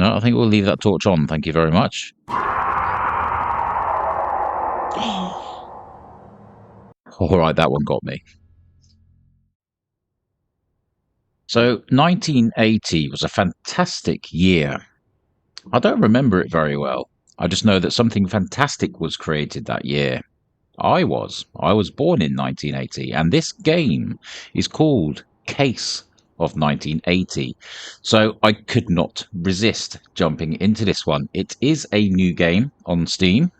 No, I think we'll leave that torch on. Thank you very much. Alright, that one got me. So, 1980 was a fantastic year. I don't remember it very well. I just know that something fantastic was created that year. I was. I was born in 1980, and this game is called Case of 1980. So I could not resist jumping into this one. It is a new game on Steam.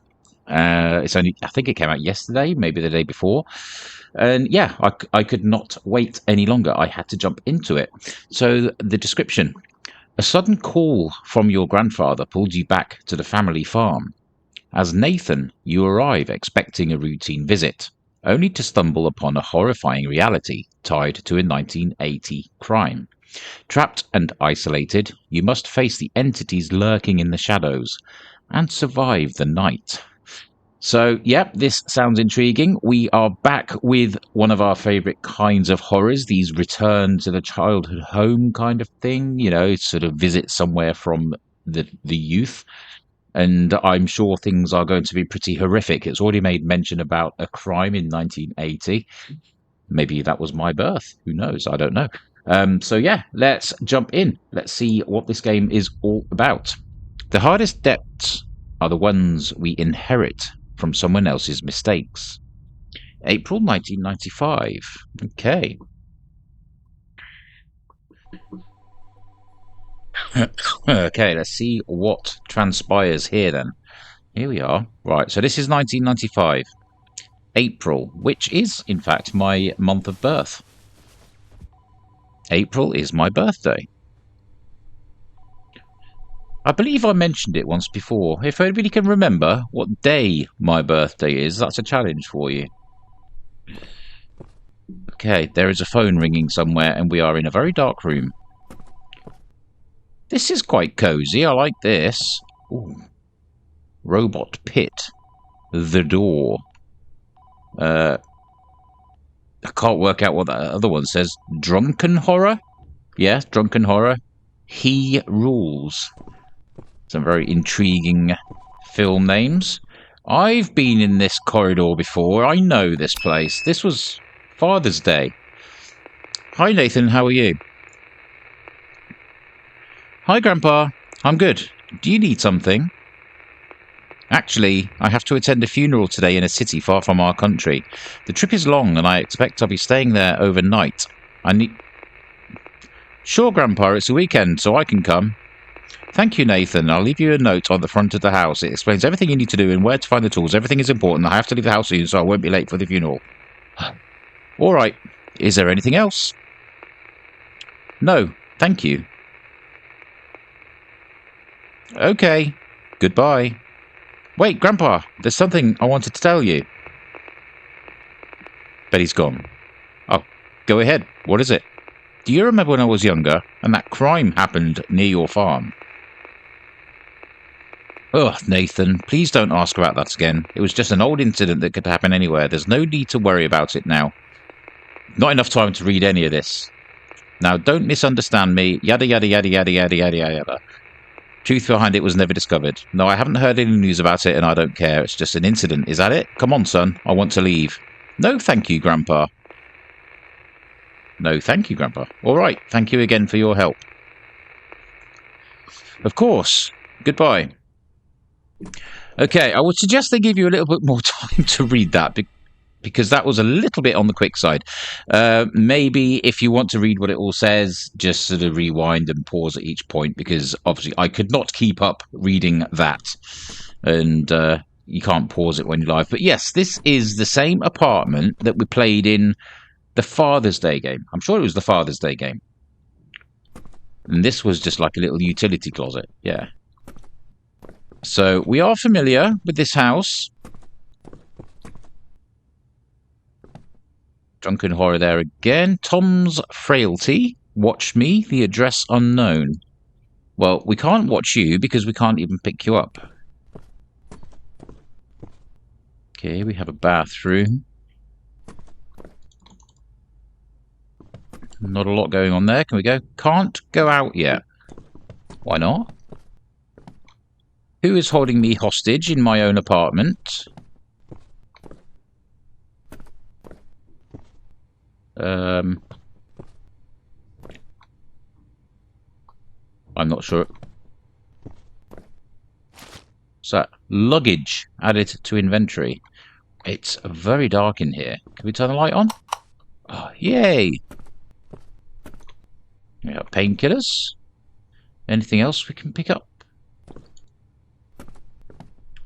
It's only, I think it came out yesterday, maybe the day before. And yeah, I could not wait any longer. I had to jump into it. So the description: a sudden call from your grandfather pulled you back to the family farm. As Nathan, you arrive expecting a routine visit, only to stumble upon a horrifying reality tied to a 1980 crime. Trapped and isolated, you must face the entities lurking in the shadows and survive the night. So, yep, this sounds intriguing. We are back with one of our favourite kinds of horrors, these return to the childhood home kind of thing, you know, sort of visit somewhere from the youth. And I'm sure things are going to be pretty horrific. It's already made mention about a crime in 1980. Maybe that was my birth. Who knows? I don't know. So yeah, let's jump in. Let's see what this game is all about. The hardest debts are the ones we inherit from someone else's mistakes. April 1995. Okay. Okay, let's see what transpires here then. Here we are. Right, so this is 1995. April, which is, in fact, my month of birth. April is my birthday. I believe I mentioned it once before. If anybody can remember what day my birthday is, that's a challenge for you. Okay, there is a phone ringing somewhere, and we are in a very dark room. This is quite cozy. I like this. Ooh. Robot pit. The door. I can't work out what that other one says. Drunken horror? Yeah, drunken horror. He rules. Some very intriguing film names. I've been in this corridor before. I know this place. This was Father's Day. Hi, Nathan. How are you? Hi, Grandpa. I'm good. Do you need something? Actually, I have to attend a funeral today in a city far from our country. The trip is long, and I expect I'll be staying there overnight. I need... Sure, Grandpa, it's a weekend, so I can come. Thank you, Nathan. I'll leave you a note on the front of the house. It explains everything you need to do and where to find the tools. Everything is important. I have to leave the house soon, so I won't be late for the funeral. All right. Is there anything else? No, thank you. Okay. Goodbye. Wait, Grandpa, there's something I wanted to tell you. But he's gone. Oh, go ahead. What is it? Do you remember when I was younger and that crime happened near your farm? Ugh, Nathan, please don't ask about that again. It was just an old incident that could happen anywhere. There's no need to worry about it now. Not enough time to read any of this. Now, don't misunderstand me. Yada, yada, yada, yada, yada, yada, yada. Truth behind it was never discovered. No, I haven't heard any news about it and I don't care. It's just an incident. Is that it? Come on, son. I want to leave. No, thank you, Grandpa. No, thank you, Grandpa. All right. Thank you again for your help. Of course. Goodbye. Okay, I would suggest they give you a little bit more time to read that because that was a little bit on the quick side. Maybe if you want to read what it all says, just sort of rewind and pause at each point because obviously I could not keep up reading that. And you can't pause it when you're live. But yes, this is the same apartment that we played in the Father's Day game. I'm sure it was the Father's Day game. And this was just like a little utility closet. Yeah. So we are familiar with this house. Drunken horror there again. Tom's frailty. Watch me. The address unknown. Well, we can't watch you because we can't even pick you up. Okay, we have a bathroom. Not a lot going on there. Can we go? Can't go out yet. Why not? Who is holding me hostage in my own apartment? I'm not sure. So, luggage added to inventory. It's very dark in here. Can we turn the light on? Oh, yay! We got painkillers. Anything else we can pick up?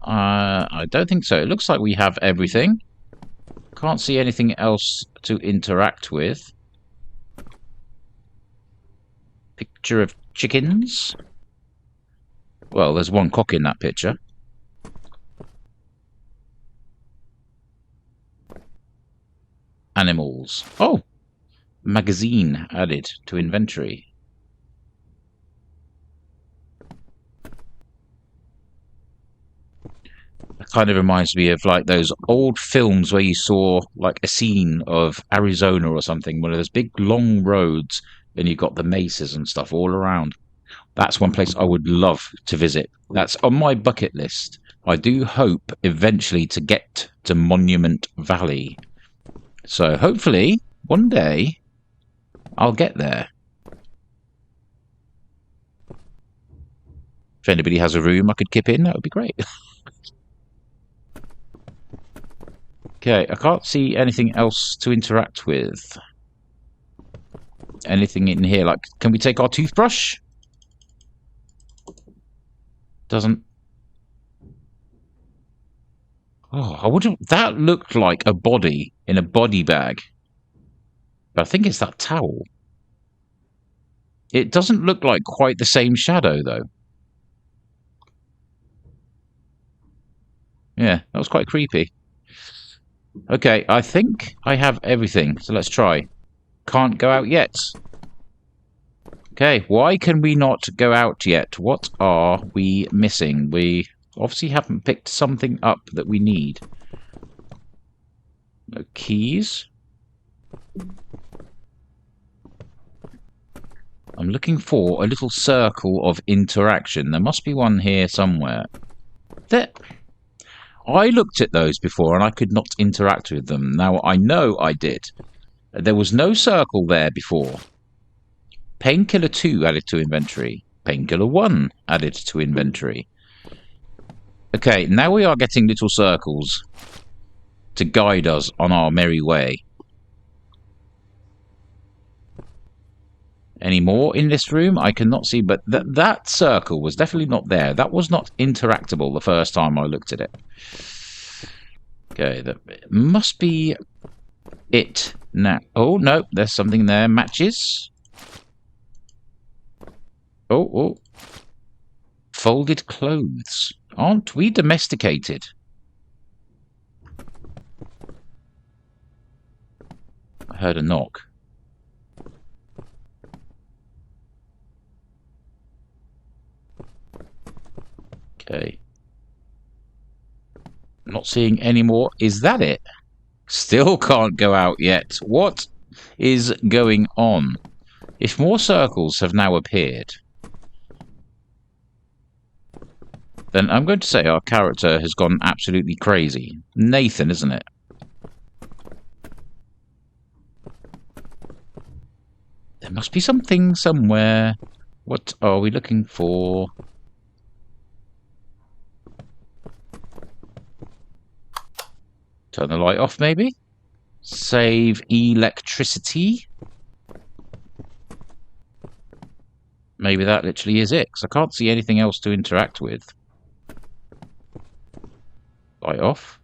I don't think so. It looks like we have everything. Can't see anything else to interact with. Picture of chickens. Well, there's one cock in that picture. Animals. Oh! Magazine added to inventory. It kind of reminds me of like those old films where you saw like a scene of Arizona or something, one of those big long roads, and you've got the mesas and stuff all around. That's one place I would love to visit. That's on my bucket list. I do hope eventually to get to Monument Valley. So hopefully one day I'll get there. If anybody has a room I could kip in, that would be great. Okay, I can't see anything else to interact with. Anything in here? Like, can we take our toothbrush? Doesn't. Oh, I wouldn't. That looked like a body in a body bag. But I think it's that towel. It doesn't look like quite the same shadow, though. Yeah, that was quite creepy. Okay, I think I have everything, so let's try. Can't go out yet. Okay, why can we not go out yet? What are we missing? We obviously haven't picked something up that we need. No keys. I'm looking for a little circle of interaction. There must be one here somewhere. There. I looked at those before and I could not interact with them. Now, I know I did. There was no circle there before. Painkiller 2 added to inventory. Painkiller 1 added to inventory. Okay, now we are getting little circles to guide us on our merry way. Any more in this room? I cannot see, but that circle was definitely not there. That was not interactable the first time I looked at it. Okay, that must be it now. Oh, no, there's something there. Matches. Oh. Folded clothes. Aren't we domesticated? I heard a knock. Okay. Not seeing any more. Is that it? Still can't go out yet. What is going on? If more circles have now appeared, then I'm going to say our character has gone absolutely crazy. Nathan, isn't it? There must be something somewhere. What are we looking for? Turn the light off, maybe? Save electricity? Maybe that literally is it, because I can't see anything else to interact with. Light off.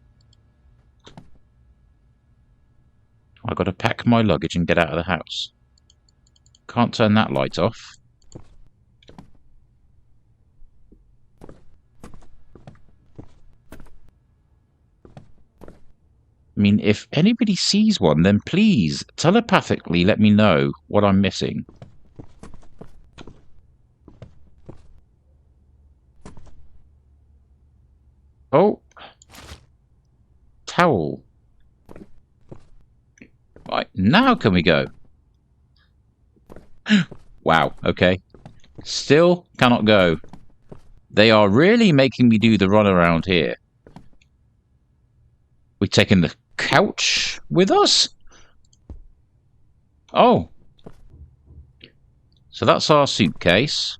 I've got to pack my luggage and get out of the house. Can't turn that light off. I mean, if anybody sees one, then please telepathically let me know what I'm missing. Oh. Towel. Right, now can we go? Wow, okay. Still cannot go. They are really making me do the run around here. We've taken the couch with us? Oh. So that's our suitcase.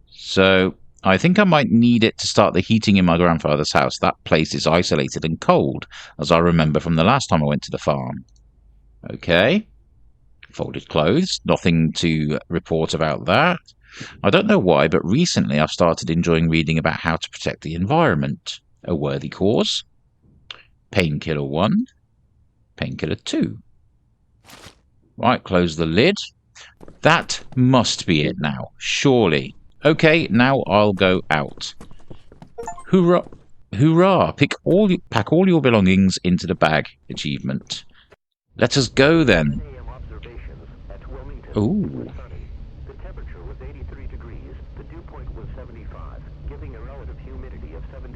So I think I might need it to start the heating in my grandfather's house. That place is isolated and cold, as I remember from the last time I went to the farm. Okay. Folded clothes. Nothing to report about that. I don't know why, but recently I've started enjoying reading about how to protect the environment. A worthy cause. Painkiller 1. Painkiller 2. Right, close the lid. That must be it now, surely. Okay, now I'll go out. Hoorah! Hoorah! Pack all your belongings into the bag. Achievement. Let us go then. Ooh. The temperature was 83 degrees. The dew point was 75, giving a relative humidity of 77%.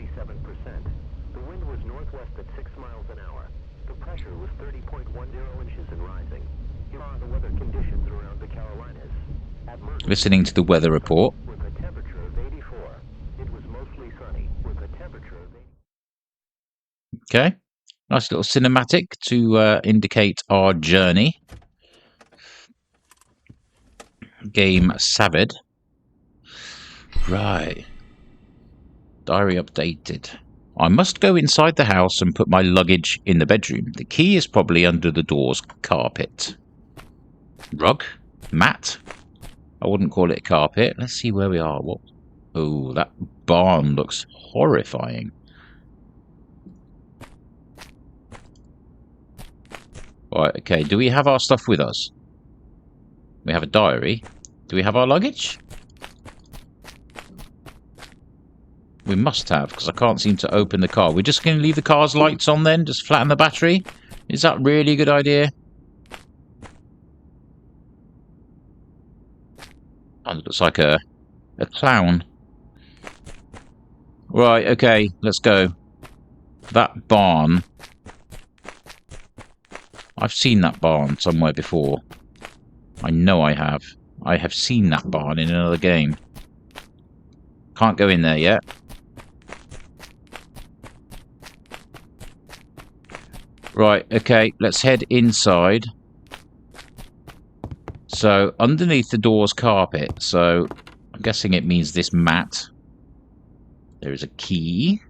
The wind was northwest at 6 miles an hour. The pressure was 30.10 inches and rising. Here are the weather conditions around the Carolinas. Listening to the weather report. With a temperature of 84. It was mostly sunny with a temperature of 80. Okay. Nice little cinematic to indicate our journey. Game Savid. Right. Diary updated. I must go inside the house and put my luggage in the bedroom. The key is probably under the door's carpet. Rug? Mat? I wouldn't call it carpet. Let's see where we are. What? Oh, that barn looks horrifying. Right, okay. Do we have our stuff with us? We have a diary. Do we have our luggage? We must have, because I can't seem to open the car. We're just going to leave the car's lights on then? Just flatten the battery? Is that really a good idea? Oh, it looks like a clown. Right, okay, let's go. That barn. I've seen that barn somewhere before. I know I have. I have seen that barn in another game. Can't go in there yet. Right, okay, let's head inside. So, underneath the door's carpet, so I'm guessing it means this mat. There is a key.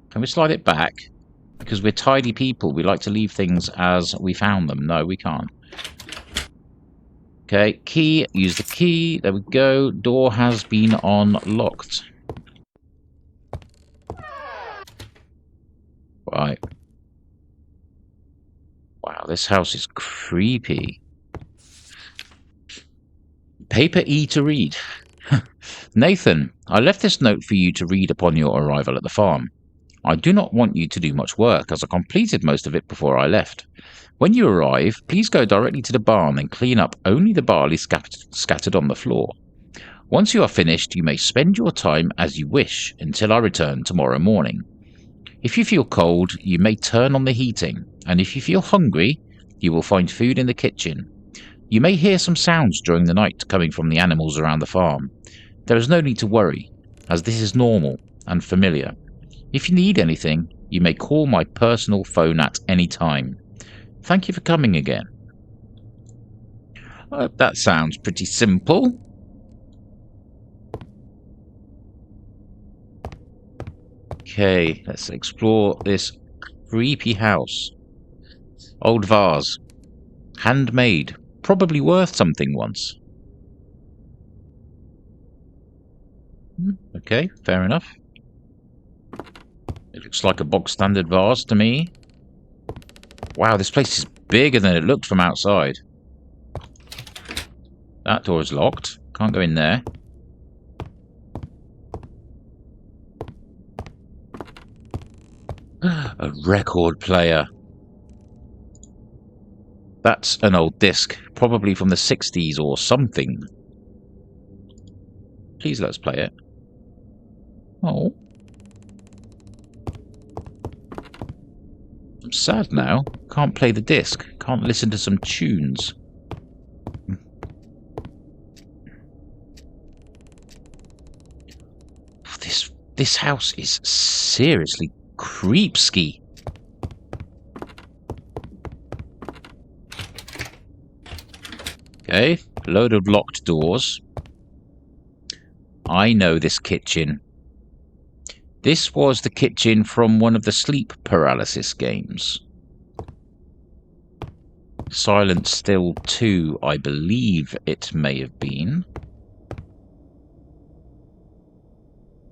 Can we slide it back? Because we're tidy people, we like to leave things as we found them. No, we can't. Okay, key, use the key, there we go. Door has been unlocked. Right. Wow, this house is creepy. Paper E to read. Nathan, I left this note for you to read upon your arrival at the farm. I do not want you to do much work, as I completed most of it before I left. When you arrive, please go directly to the barn and clean up only the barley scattered on the floor. Once you are finished, you may spend your time as you wish until I return tomorrow morning. If you feel cold, you may turn on the heating, and if you feel hungry, you will find food in the kitchen. You may hear some sounds during the night coming from the animals around the farm. There is no need to worry, as this is normal and familiar. If you need anything, you may call my personal phone at any time. Thank you for coming again. That sounds pretty simple. Okay, let's explore this creepy house. Old vase. Handmade. Probably worth something once. Okay, fair enough. It looks like a bog standard vase to me. Wow, this place is bigger than it looked from outside. That door is locked. Can't go in there. A record player. That's an old disc, probably from the 60s or something. Please let's play it. Oh. I'm sad now. Can't play the disc. Can't listen to some tunes. This house is seriously creepsky. Okay, load of locked doors. I know this kitchen. This was the kitchen from one of the sleep paralysis games. Silent Still 2, I believe it may have been.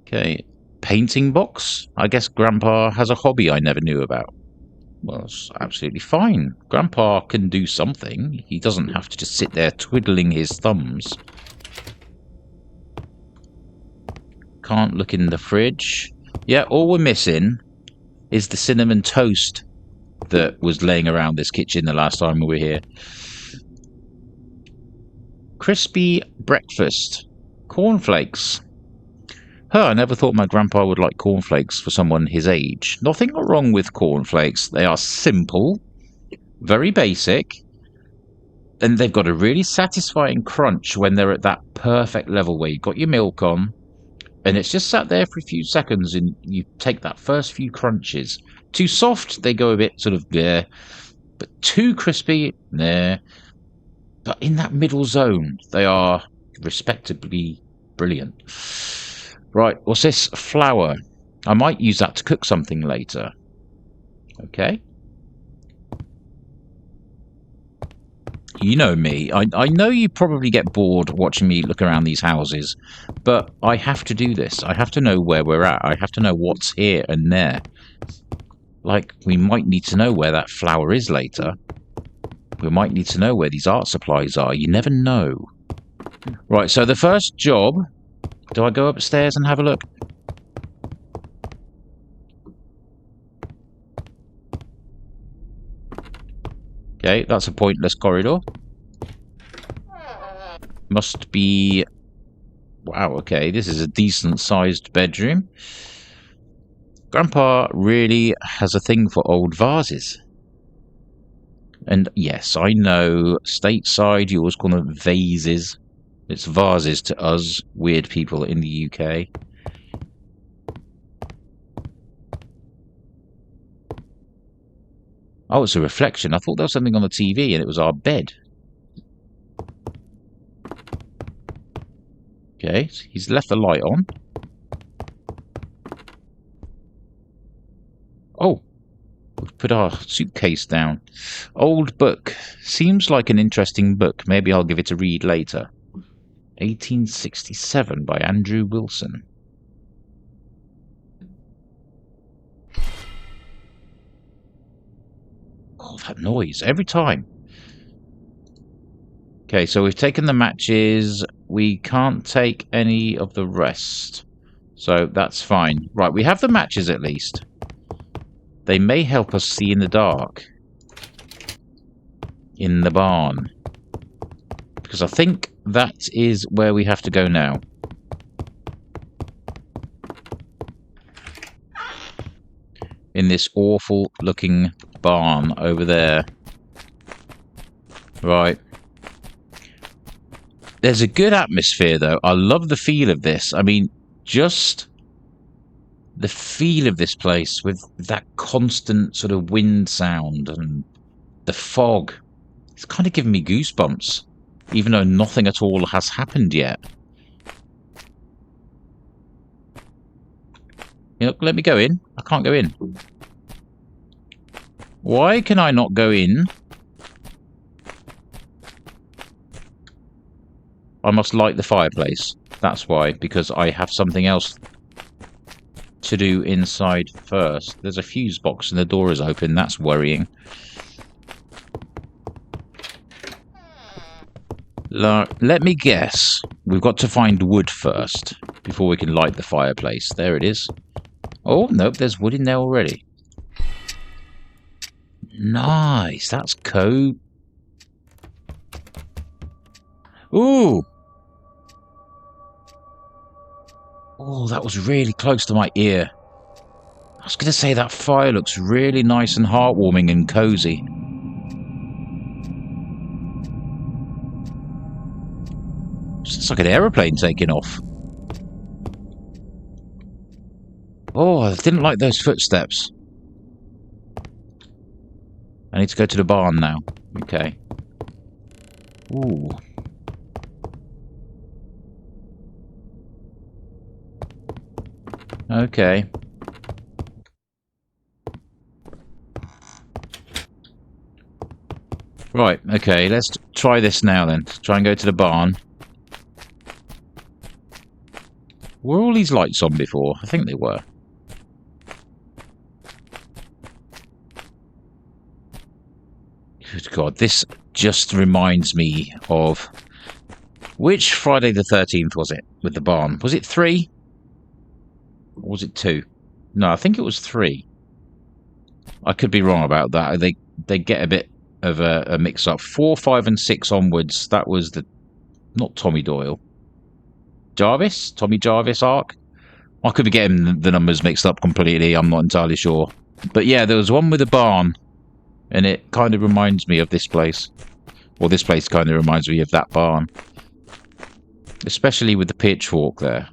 Okay, painting box. I guess Grandpa has a hobby I never knew about. Well, it's absolutely fine. Grandpa can do something. He doesn't have to just sit there twiddling his thumbs. Can't look in the fridge. Yeah, all we're missing is the cinnamon toast that was laying around this kitchen the last time we were here. Crispy breakfast. Cornflakes. I never thought my grandpa would like cornflakes for someone his age. Nothing wrong with cornflakes. They are simple, very basic, and they've got a really satisfying crunch when they're at that perfect level where you've got your milk on, and it's just sat there for a few seconds, and you take that first few crunches. Too soft, they go a bit sort of there, but too crispy, there. But in that middle zone, they are respectably brilliant. Right, what's this? Flour. I might use that to cook something later. Okay. You know me. I know you probably get bored watching me look around these houses, but I have to do this. I have to know where we're at. I have to know what's here and there. Like, we might need to know where that flour is later. We might need to know where these art supplies are. You never know. Right, so the first job... Do I go upstairs and have a look? Okay, that's a pointless corridor. Must be... Wow, okay, this is a decent-sized bedroom. Grandpa really has a thing for old vases. And yes, I know, stateside you always call them vases. It's vases to us, weird people in the UK. Oh, it's a reflection. I thought there was something on the TV and it was our bed. Okay, so he's left the light on. Oh, we've put our suitcase down. Old book. Seems like an interesting book. Maybe I'll give it a read later. 1867 by Andrew Wilson. Oh, that noise every time. Okay, so we've taken the matches. We can't take any of the rest. So that's fine. Right, we have the matches at least. They may help us see in the dark. In the barn. Because I think that is where we have to go now. In this awful looking barn over there. Right. There's a good atmosphere though. I love the feel of this. I mean, just the feel of this place with that constant sort of wind sound and the fog. It's kind of giving me goosebumps. Even though nothing at all has happened yet. You know, let me go in. I can't go in. Why can I not go in? I must light the fireplace. That's why, because I have something else to do inside first. There's a fuse box and the door is open. That's worrying. Let me guess. We've got to find wood first before we can light the fireplace. There it is. Oh, nope, there's wood in there already. Nice. That's cool. Ooh. Oh, that was really close to my ear. I was going to say that fire looks really nice and heartwarming and cozy. It's like an aeroplane taking off. Oh, I didn't like those footsteps. I need to go to the barn now. Okay. Ooh. Okay. Right, okay, let's try this now then. Try and go to the barn. Were all these lights on before? I think they were. Good God, this just reminds me of... Which Friday the 13th was it with the barn? Was it 3? Or was it 2? No, I think it was 3. I could be wrong about that. They get a bit of a mix-up. 4, 5 and 6 onwards, that was the... Not Tommy Doyle. Jarvis? Tommy Jarvis arc? I could be getting the numbers mixed up completely. I'm not entirely sure. But yeah, there was one with a barn. And it kind of reminds me of this place. Well, this place kind of reminds me of that barn. Especially with the pitchfork there.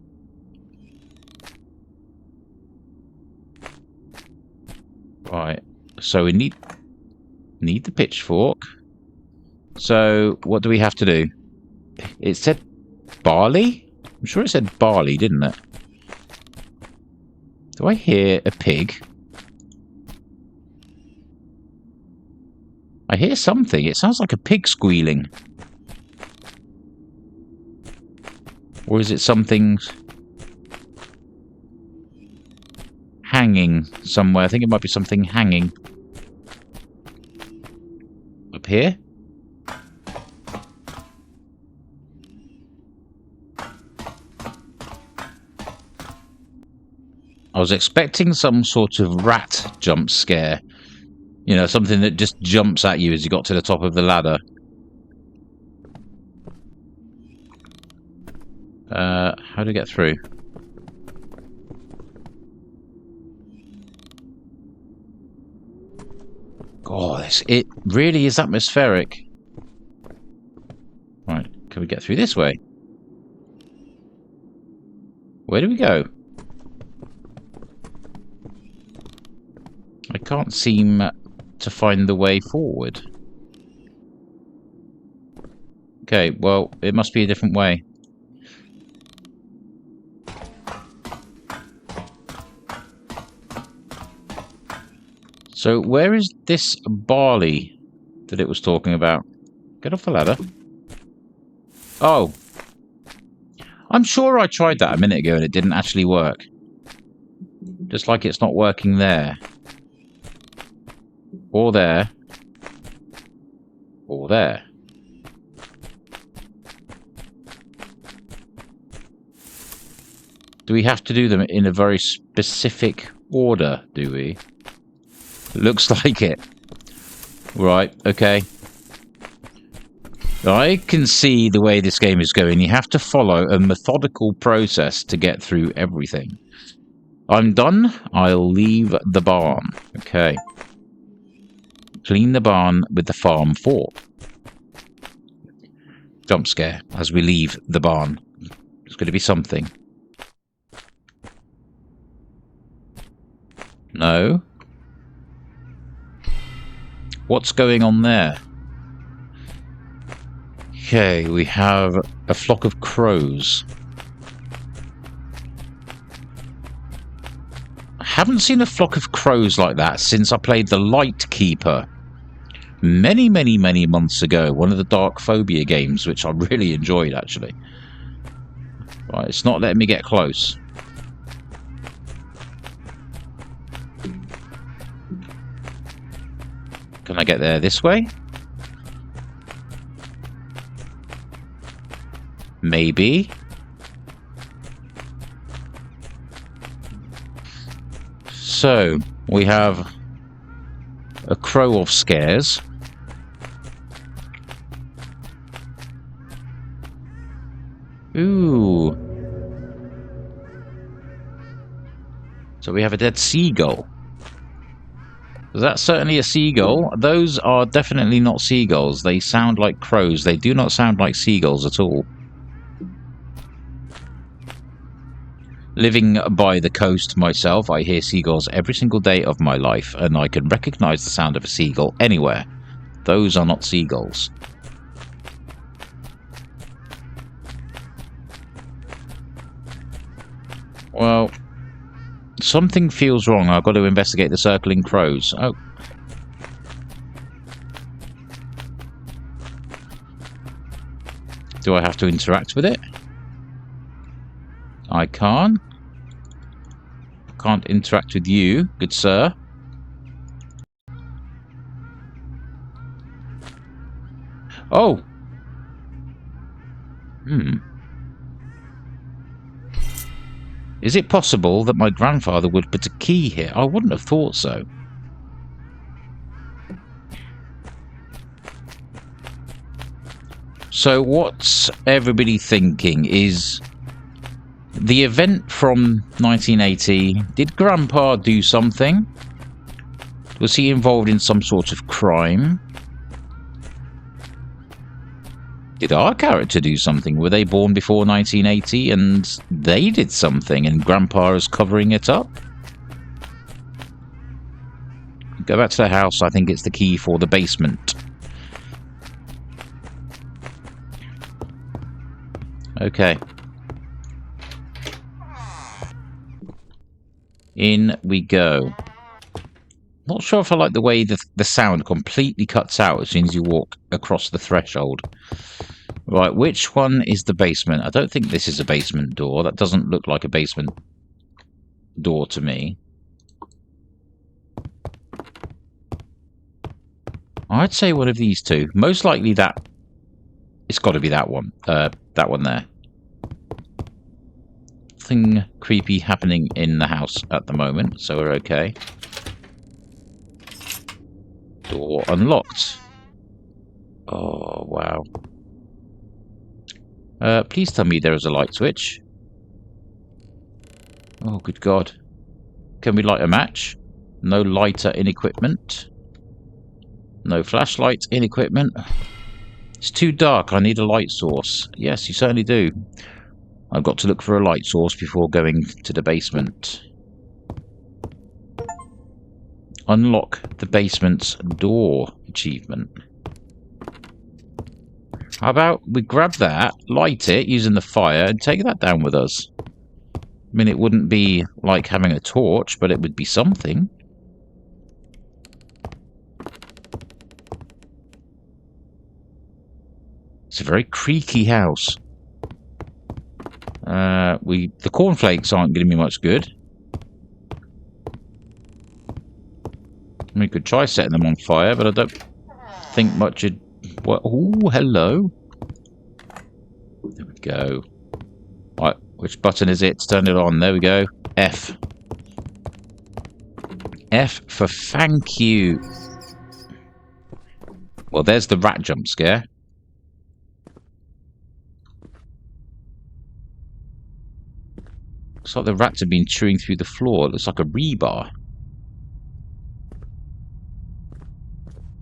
Right. So we need the pitchfork. So what do we have to do? It said barley? I'm sure it said barley, didn't it? Do I hear a pig? I hear something. It sounds like a pig squealing. Or is it something hanging somewhere? I think it might be something hanging. Up here? I was expecting some sort of rat jump scare. You know, something that just jumps at you as you got to the top of the ladder. How do we get through? God, it really is atmospheric. Right, can we get through this way? Where do we go? I can't seem to find the way forward. Okay, well, it must be a different way. So where is this barley that it was talking about? Get off the ladder. Oh. I'm sure I tried that a minute ago and it didn't actually work. Just like it's not working there. Or there. Or there. Do we have to do them in a very specific order, do we? Looks like it. Right, okay. I can see the way this game is going. You have to follow a methodical process to get through everything. I'm done. I'll leave the barn. Okay. Clean the barn with the farm fork. Jump scare as we leave the barn. There's going to be something. No. What's going on there? Okay, we have a flock of crows. I haven't seen a flock of crows like that since I played the Light Keeper many, many, many months ago. One of the Dark Phobia games, which I really enjoyed, actually. Right, it's not letting me get close. Can I get there this way? Maybe. So, we have a crow of scares. Ooh. So we have a dead seagull. That's certainly a seagull. Those are definitely not seagulls. They sound like crows. They do not sound like seagulls at all. Living by the coast myself, I hear seagulls every single day of my life, and I can recognise the sound of a seagull anywhere. Those are not seagulls. Well, something feels wrong. I've got to investigate the circling crows. Oh. Do I have to interact with it? I can't. Can't interact with you, good sir. Oh. Is it possible that my grandfather would put a key here? I wouldn't have thought so. So what's everybody thinking? Is the event from 1980, did Grandpa do something? Was he involved in some sort of crime? Did our character do something? Were they born before 1980 and they did something and Grandpa is covering it up? Go back to the house. I think it's the key for the basement. Okay. In we go. Not sure if I like the way the sound completely cuts out as soon as you walk across the threshold. Right, which one is the basement? I don't think this is a basement door. That doesn't look like a basement door to me. I'd say one of these two. Most likely that. It's got to be that one. That one there. Nothing creepy happening in the house at the moment, so we're okay. Door unlocked. Oh, wow. Please tell me there is a light switch. Oh, good God. Can we light a match? No lighter in equipment. No flashlight in equipment. It's too dark. I need a light source. Yes, you certainly do. I've got to look for a light source before going to the basement. Unlock the basement's door achievement. How about we grab that, light it using the fire, and take that down with us? I mean, it wouldn't be like having a torch, but it would be something. It's a very creaky house. The cornflakes aren't going to be much good. We could try setting them on fire, but I don't think much would... Well, oh, hello. There we go. Right, which button is it to turn it on? There we go. F. F for thank you. Well, there's the rat jump scare. Looks like the rats have been chewing through the floor. It looks like a rebar.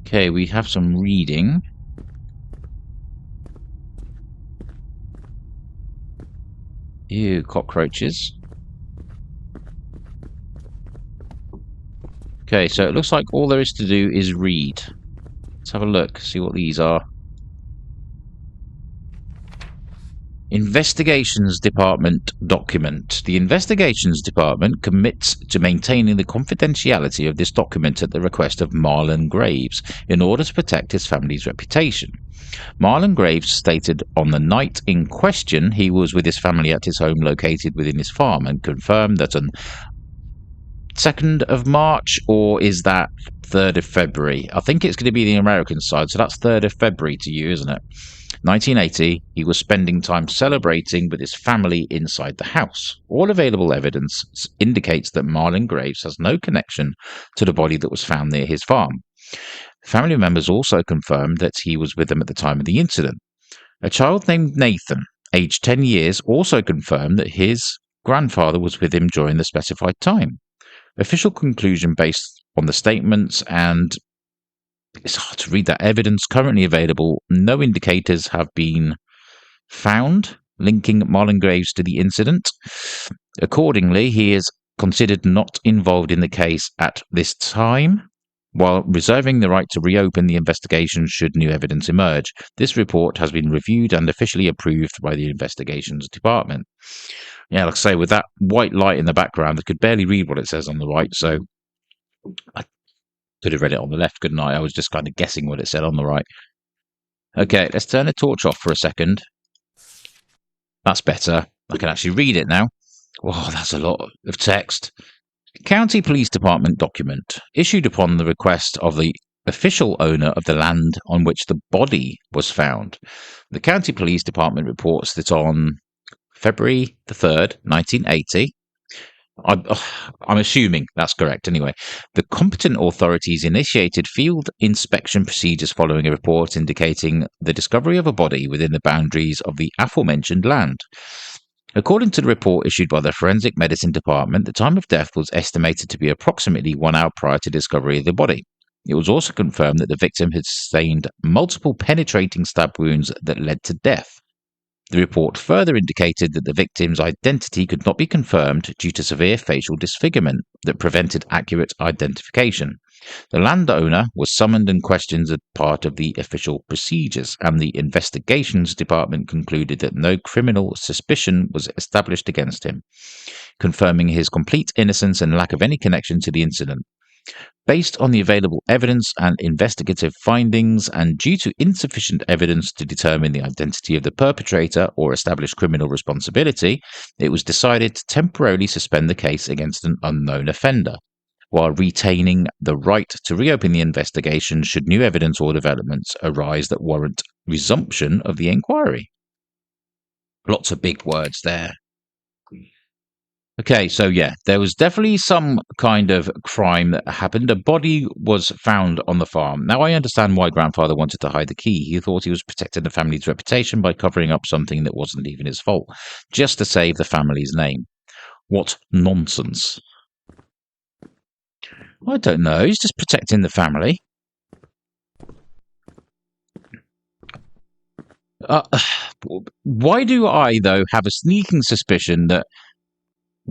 Okay, we have some reading. Ew, cockroaches. Okay, so it looks like all there is to do is read. Let's have a look, see what these are. Investigations Department document. The Investigations Department commits to maintaining the confidentiality of this document at the request of Marlon Graves in order to protect his family's reputation. Marlon Graves stated on the night in question he was with his family at his home located within his farm and confirmed that on 2nd of March, or is that 3rd of February? I think it's going to be the American side, so that's 3rd of February to you, isn't it? 1980, he was spending time celebrating with his family inside the house. All available evidence indicates that Marlon Graves has no connection to the body that was found near his farm. Family members also confirmed that he was with them at the time of the incident. A child named Nathan, aged 10 years, also confirmed that his grandfather was with him during the specified time. Official conclusion based on the statements and it's hard to read that evidence currently available. No indicators have been found linking Marlon Graves to the incident. Accordingly, he is considered not involved in the case at this time, while reserving the right to reopen the investigation should new evidence emerge. This report has been reviewed and officially approved by the Investigations Department. Yeah, like I say, with that white light in the background, I could barely read what it says on the right, so I could have read it on the left, couldn't I? I was just kind of guessing what it said on the right. Okay, let's turn the torch off for a second. That's better. I can actually read it now. Oh, that's a lot of text. County Police Department document issued upon the request of the official owner of the land on which the body was found. The County Police Department reports that on February the 3rd, 1980, I'm assuming that's correct anyway, the competent authorities initiated field inspection procedures following a report indicating the discovery of a body within the boundaries of the aforementioned land. According to the report issued by the Forensic Medicine Department, the time of death was estimated to be approximately 1 hour prior to discovery of the body. It was also confirmed that the victim had sustained multiple penetrating stab wounds that led to death. The report further indicated that the victim's identity could not be confirmed due to severe facial disfigurement that prevented accurate identification. The landowner was summoned and questioned as part of the official procedures, and the Investigations Department concluded that no criminal suspicion was established against him, confirming his complete innocence and lack of any connection to the incident. Based on the available evidence and investigative findings, and due to insufficient evidence to determine the identity of the perpetrator or establish criminal responsibility, it was decided to temporarily suspend the case against an unknown offender, while retaining the right to reopen the investigation should new evidence or developments arise that warrant resumption of the inquiry. Lots of big words there. Okay, so yeah, there was definitely some kind of crime that happened. A body was found on the farm. Now, I understand why grandfather wanted to hide the key. He thought he was protecting the family's reputation by covering up something that wasn't even his fault, just to save the family's name. What nonsense. I don't know, he's just protecting the family. Why do I, though, have a sneaking suspicion that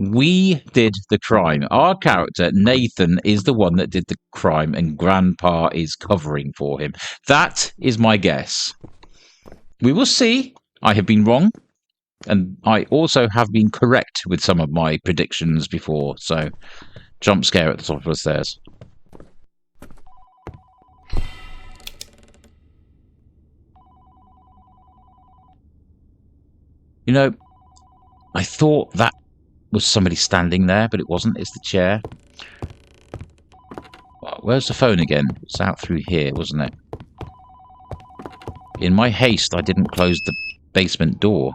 we did the crime? Our character, Nathan, is the one that did the crime and Grandpa is covering for him. That is my guess. We will see. I have been wrong. And I also have been correct with some of my predictions before. So, jump scare at the top of the stairs. You know, I thought that was somebody standing there, but it wasn't. It's the chair. Where's the phone again? It's out through here, wasn't it? In my haste, I didn't close the basement door.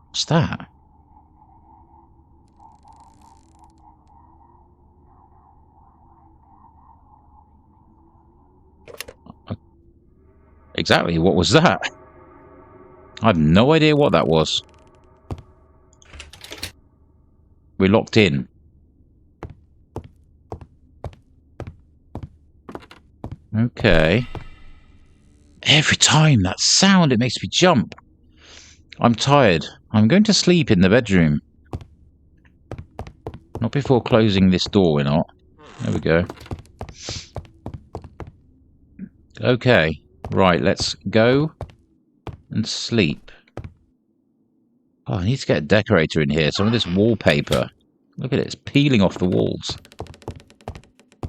What's that? Exactly, what was that? I have no idea what that was. We're locked in. Okay. Every time that sound, it makes me jump. I'm tired. I'm going to sleep in the bedroom. Not before closing this door, we're not. There we go. Okay. Right, let's go and sleep. Oh, I need to get a decorator in here. Some of this wallpaper. Look at it, it's peeling off the walls.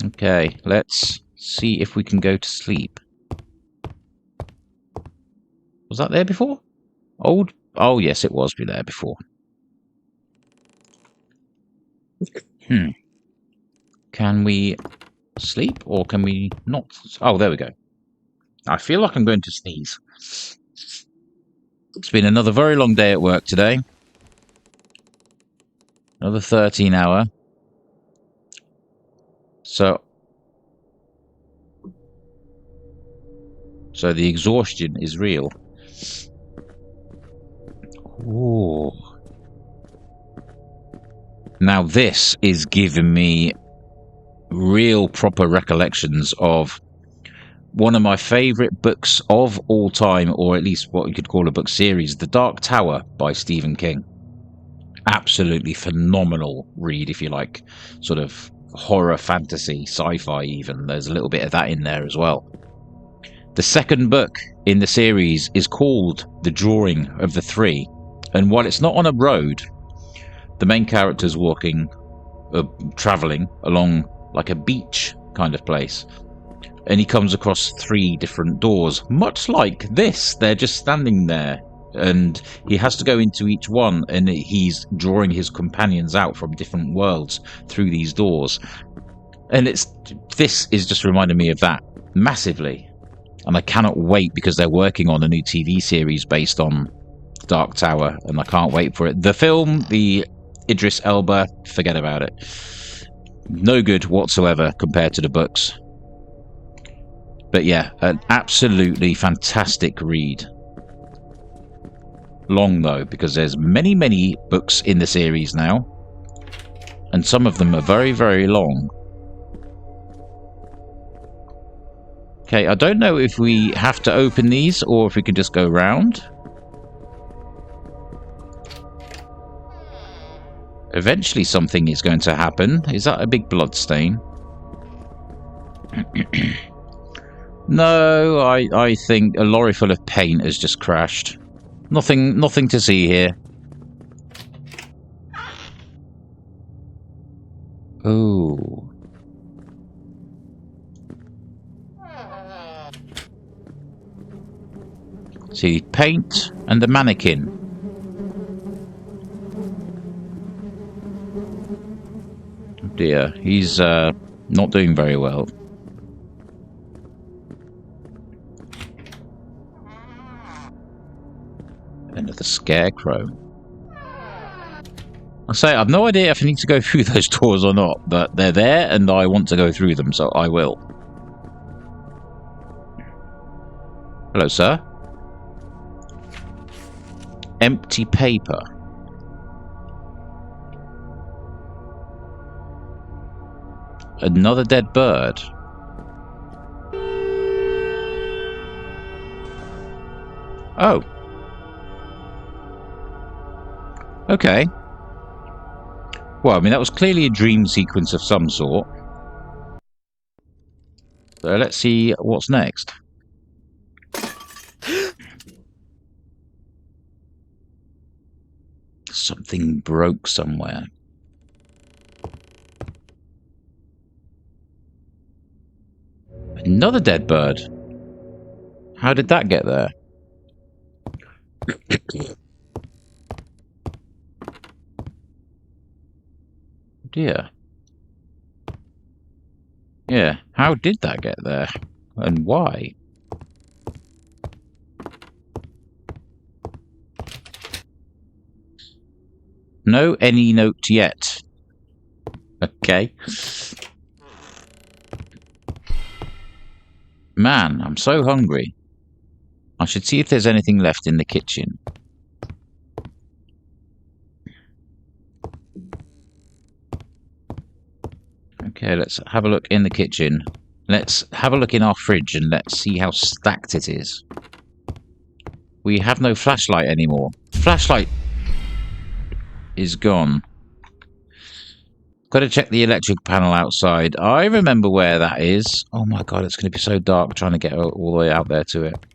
Okay, let's see if we can go to sleep. Was that there before? Old? Oh, yes, it was there before. Can we sleep or can we not? Oh, there we go. I feel like I'm going to sneeze. It's been another very long day at work today. Another 13-hour. So the exhaustion is real. Ooh. Now this is giving me real proper recollections of one of my favourite books of all time, or at least what you could call a book series, The Dark Tower by Stephen King. Absolutely phenomenal read, if you like sort of horror, fantasy, sci-fi even. There's a little bit of that in there as well. The second book in the series is called The Drawing of the Three, and while it's not on a road, the main character's travelling along like a beach kind of place, and he comes across three different doors, much like this. They're just standing there, and he has to go into each one, and he's drawing his companions out from different worlds through these doors. And this is just reminding me of that massively. And I cannot wait, because they're working on a new TV series based on Dark Tower, and I can't wait for it. The film, the Idris Elba, forget about it. No good whatsoever compared to the books. But yeah, an absolutely fantastic read. Long though, because there's many, many books in the series now, and some of them are very, very long. Okay, I don't know if we have to open these or if we can just go round. Eventually something is going to happen. Is that a big blood stain? No, I think a lorry full of paint has just crashed. Nothing to see here. Oh. See, paint and the mannequin. Oh dear, he's not doing very well. Another scarecrow. I say, I've no idea if I need to go through those doors or not, but they're there and I want to go through them, so I will. Hello, sir. Empty paper. Another dead bird. Oh. Okay. Well, I mean, that was clearly a dream sequence of some sort. So let's see what's next. Something broke somewhere. Another dead bird. How did that get there? Dear. Yeah, how did that get there? And why? No any note yet. Okay. Man, I'm so hungry. I should see if there's anything left in the kitchen. Okay, let's have a look in the kitchen. Let's have a look in our fridge and let's see how stacked it is. We have no flashlight anymore. Flashlight is gone. Got to check the electric panel outside. I remember where that is. Oh my god, it's going to be so dark trying to get all the way out there to it.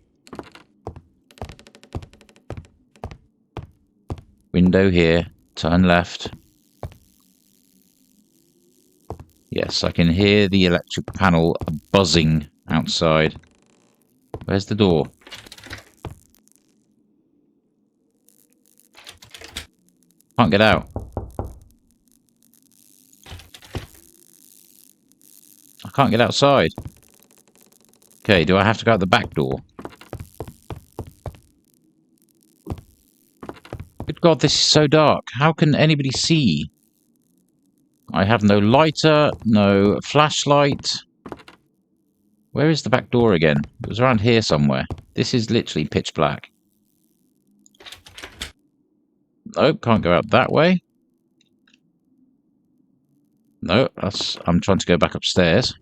Window here. Turn left. Yes, I can hear the electric panel buzzing outside. Where's the door? Can't get out. I can't get outside. Okay, do I have to go out the back door? Good God, this is so dark. How can anybody see? I have no lighter, no flashlight. Where is the back door again? It was around here somewhere. This is literally pitch black. Oh, can't go out that way. No, I'm trying to go back upstairs.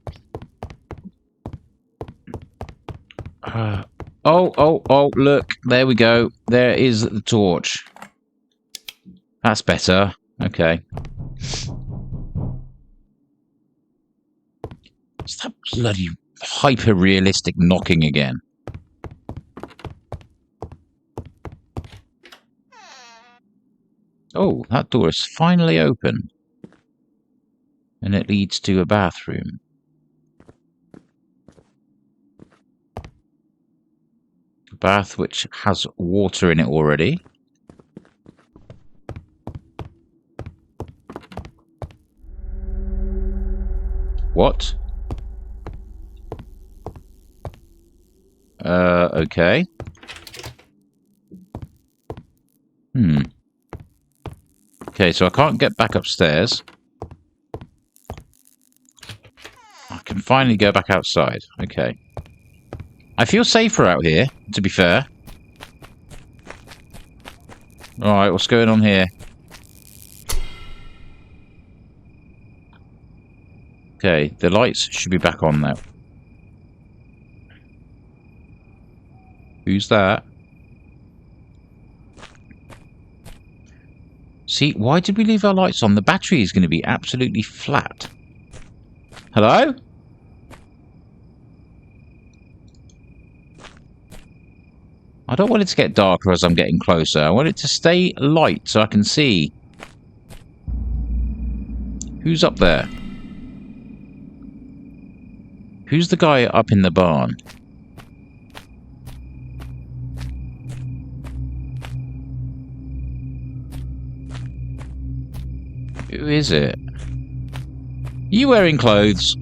Oh, look. There we go. There is the torch. That's better. Okay. It's that bloody hyper-realistic knocking again. Oh, that door is finally open. And it leads to a bathroom. A bath which has water in it already. What? Okay. Okay, so I can't get back upstairs. I can finally go back outside. Okay. I feel safer out here, to be fair. Alright, what's going on here? Okay, the lights should be back on now. Who's that? See, why did we leave our lights on? The battery is going to be absolutely flat. Hello? I don't want it to get darker as I'm getting closer. I want it to stay light so I can see. Who's up there? Who's the guy up in the barn? Who is it? Are you wearing clothes?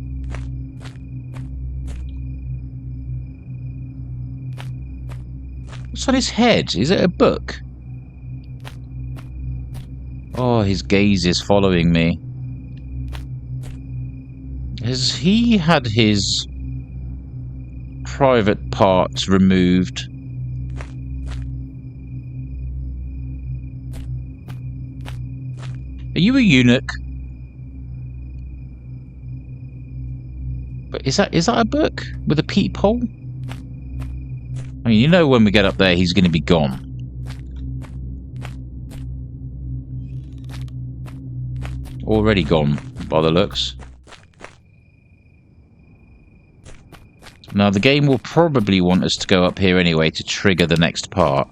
What's on his head? Is it a book? Oh, his gaze is following me. Has he had his private parts removed? Are you a eunuch? But is that a book with a peephole? I mean, you know when we get up there, he's going to be gone. Already gone, by the looks. Now, the game will probably want us to go up here anyway to trigger the next part.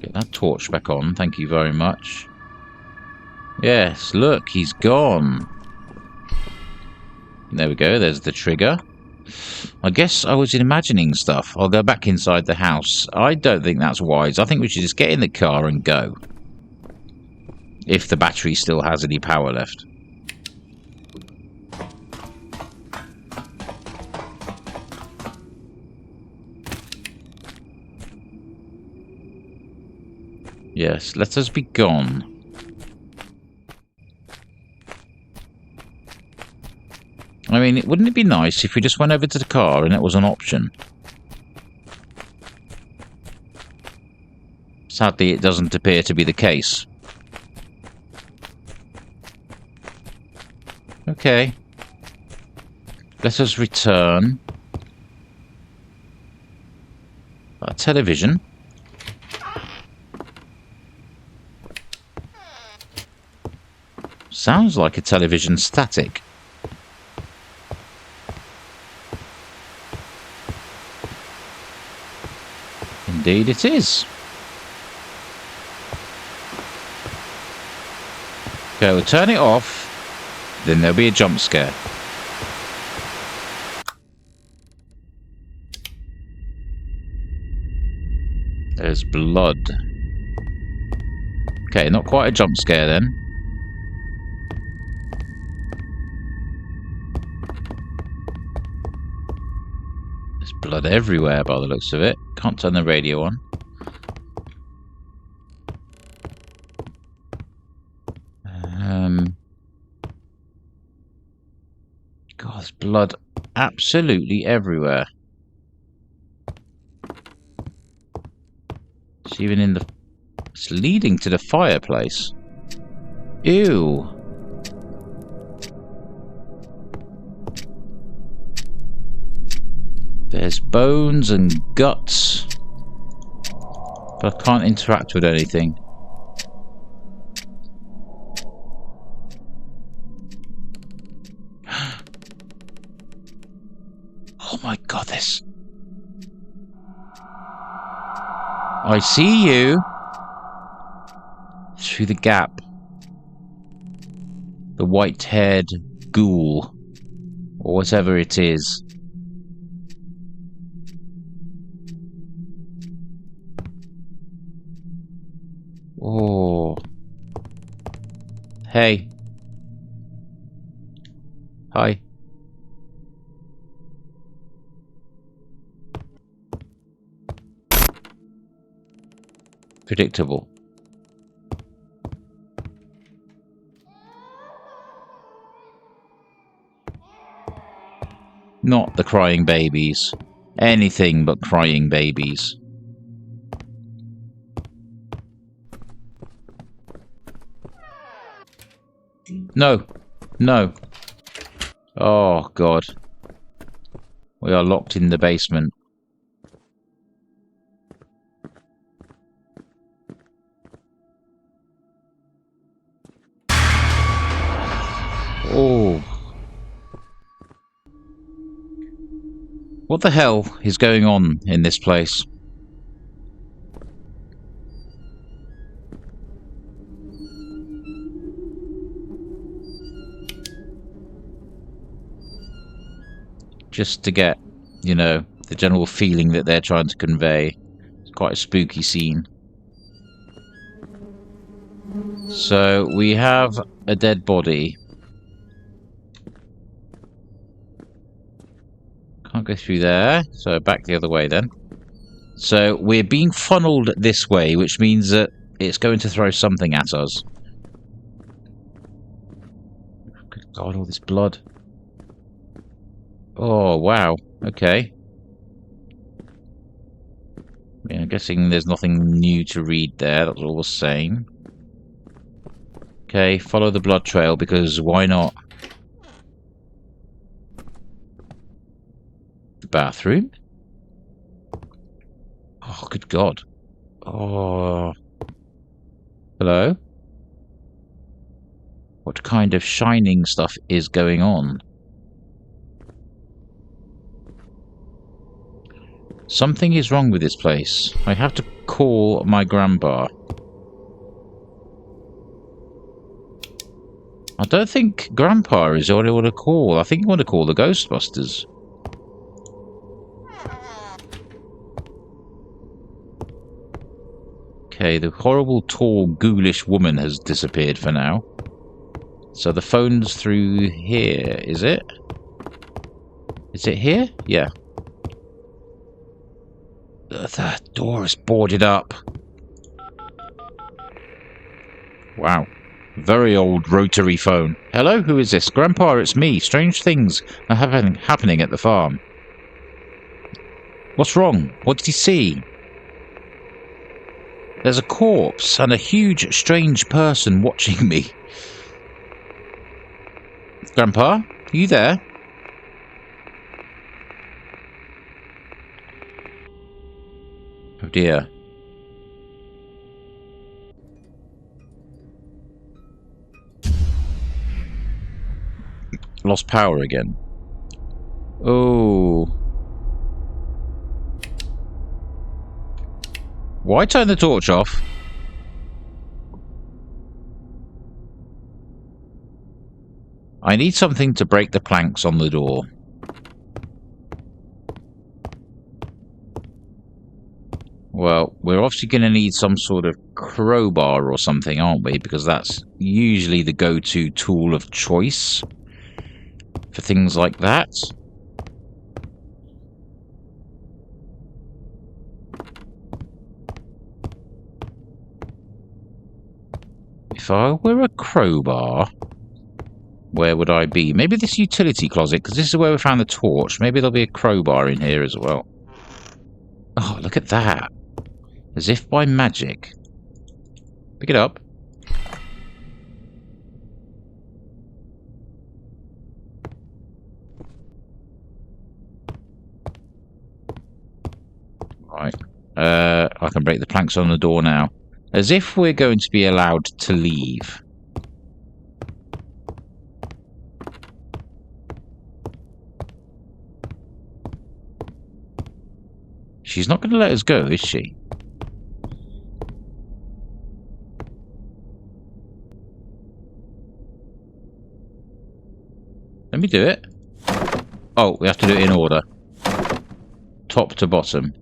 Get that torch back on, thank you very much. Yes, look, he's gone. There we go, there's the trigger. I guess I was imagining stuff. I'll go back inside the house. I don't think that's wise. I think we should just get in the car and go. If the battery still has any power left. Yes, let us be gone. I mean, wouldn't it be nice if we just went over to the car and it was an option? Sadly, it doesn't appear to be the case. Okay. Let us return. A television. Sounds like a television static. Indeed it is. Okay, we'll turn it off, then there'll be a jump scare. There's blood. Okay, not quite a jump scare then. There's blood everywhere by the looks of it. Can't turn the radio on. God, there's blood absolutely everywhere. It's even in the It's leading to the fireplace. Ew. There's bones and guts. But I can't interact with anything. Oh my god, this. I see you. Through the gap. The white-haired ghoul. Or whatever it is. Oh. Hey. Hi. Predictable. Not the crying babies. Anything but crying babies. No. No. Oh, God. We are locked in the basement. Oh. What the hell is going on in this place? Just to get, you know, the general feeling that they're trying to convey. It's quite a spooky scene. So, we have a dead body. Can't go through there, so back the other way then. So, we're being funneled this way, which means that it's going to throw something at us. Good God, all this blood. Oh, wow. Okay. I mean, I'm guessing there's nothing new to read there. That's all the same. Okay, follow the blood trail, because why not? The bathroom? Oh, good God. Oh. Hello? What kind of shining stuff is going on? Something is wrong with this place. I have to call my grandpa. I don't think grandpa is what I want to call. I think you want to call the Ghostbusters. Okay, the horrible, tall, ghoulish woman has disappeared for now. So the phone's through here, is it? Is it here? Yeah. The door is boarded up. Wow. Very old rotary phone. Hello, who is this? Grandpa, it's me. Strange things are happening at the farm. What's wrong? What did you see? There's a corpse and a huge, strange person watching me. Grandpa, are you there? Oh dear. Lost power again. Oh. Why turn the torch off? I need something to break the planks on the door. Well, we're obviously going to need some sort of crowbar or something, aren't we? Because that's usually the go-to tool of choice for things like that. If I were a crowbar, where would I be? Maybe this utility closet, because this is where we found the torch. Maybe there'll be a crowbar in here as well. Oh, look at that. As if by magic. Pick it up. Right. I can break the planks on the door now. As if we're going to be allowed to leave. She's not going to let us go, is she? Let me do it. Oh, we have to do it in order. Top to bottom.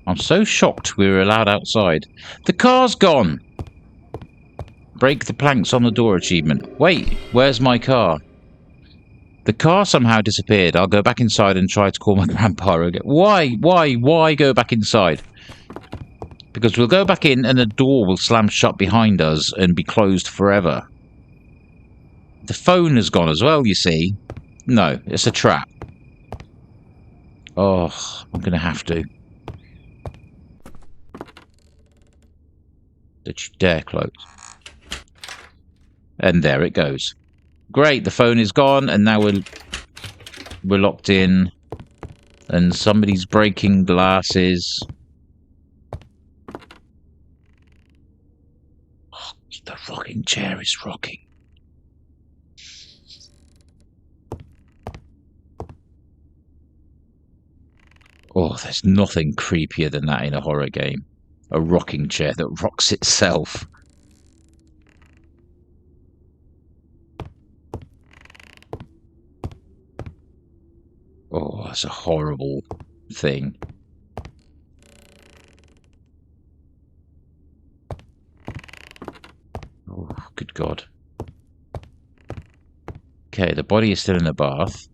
I'm so shocked we were allowed outside. The car's gone! Break the planks on the door achievement. Wait, where's my car? The car somehow disappeared. I'll go back inside and try to call my grandpa again. Why? Why go back inside? Because we'll go back in and the door will slam shut behind us and be closed forever. The phone has gone as well, you see. No, it's a trap. Oh, I'm going to have to. Don't you dare close. And there it goes. Great, the phone is gone, and now we're locked in. And somebody's breaking glasses. Oh, the rocking chair is rocking. Oh, there's nothing creepier than that in a horror game. A rocking chair that rocks itself. Oh, that's a horrible thing. Oh, good God. Okay, the body is still in the bath.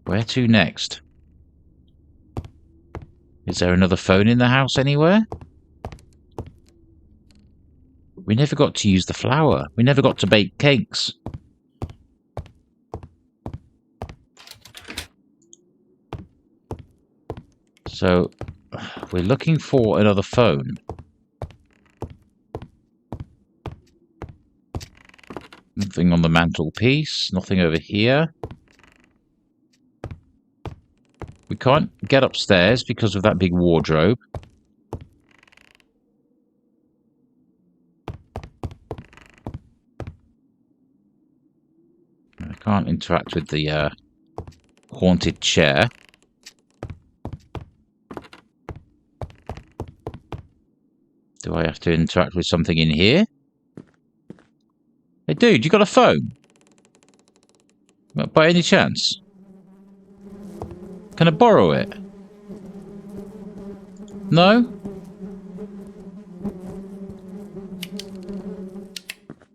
Where to next? Is there another phone in the house anywhere? We never got to use the flour. We never got to bake cakes. So, we're looking for another phone. Nothing on the mantelpiece. Nothing over here. We can't get upstairs because of that big wardrobe. I can't interact with the haunted chair. Do I have to interact with something in here? Hey dude, you got a phone? By any chance? Can I borrow it? No?